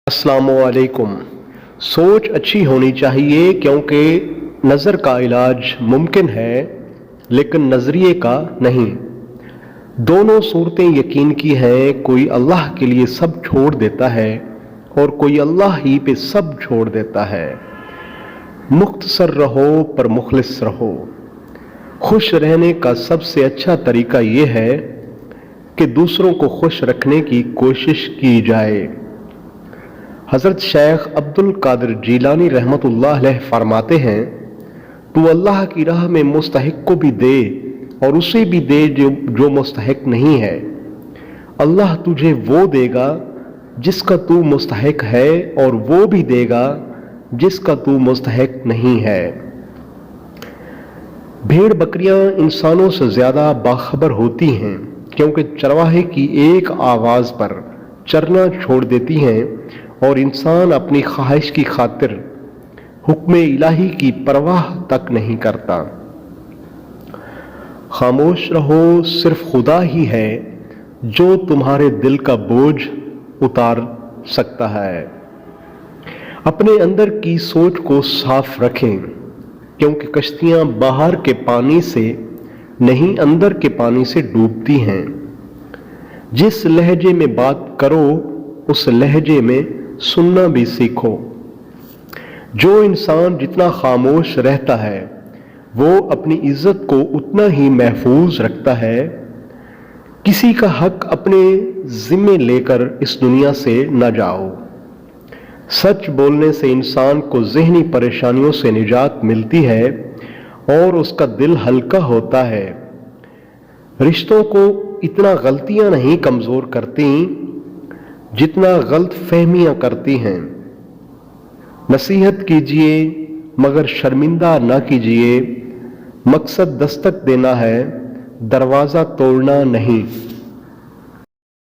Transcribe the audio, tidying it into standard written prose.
अस्सलाम वालेकुम। सोच अच्छी होनी चाहिए क्योंकि नज़र का इलाज मुमकिन है लेकिन नज़रिए का नहीं। दोनों सूरतें यकीन की हैं, कोई अल्लाह के लिए सब छोड़ देता है और कोई अल्लाह ही पे सब छोड़ देता है। मुख्तसर रहो पर मुखलिस रहो। खुश रहने का सबसे अच्छा तरीका ये है कि दूसरों को खुश रखने की कोशिश की जाए। हज़रत शेख अब्दुल कादिर जीलानी रहमतुल्लाह अलैह फरमाते हैं, तू अल्लाह की राह में मुस्तहिक को भी दे और उसे भी दे जो मुस्तहिक नहीं है। अल्लाह तुझे वो देगा जिसका तू मुस्तहिक है और वो भी देगा जिसका तू मुस्तहिक नहीं है। भेड़ बकरियां इंसानों से ज़्यादा बाखबर होती हैं क्योंकि चरवाहे की एक आवाज़ पर चरना छोड़ देती हैं और इंसान अपनी ख्वाहिश की खातिर हुक्म इलाही की परवाह तक नहीं करता। खामोश रहो, सिर्फ खुदा ही है जो तुम्हारे दिल का बोझ उतार सकता है। अपने अंदर की सोच को साफ रखें क्योंकि कश्तियां बाहर के पानी से नहीं अंदर के पानी से डूबती हैं। जिस लहजे में बात करो उस लहजे में सुनना भी सीखो। जो इंसान जितना खामोश रहता है वो अपनी इज्जत को उतना ही महफूज रखता है। किसी का हक अपने जिम्मे लेकर इस दुनिया से न जाओ। सच बोलने से इंसान को ज़हनी परेशानियों से निजात मिलती है और उसका दिल हल्का होता है। रिश्तों को इतना गलतियां नहीं कमज़ोर करती जितना गलत फहमियां करती हैं। नसीहत कीजिए मगर शर्मिंदा ना कीजिए। मकसद दस्तक देना है, दरवाज़ा तोड़ना नहीं।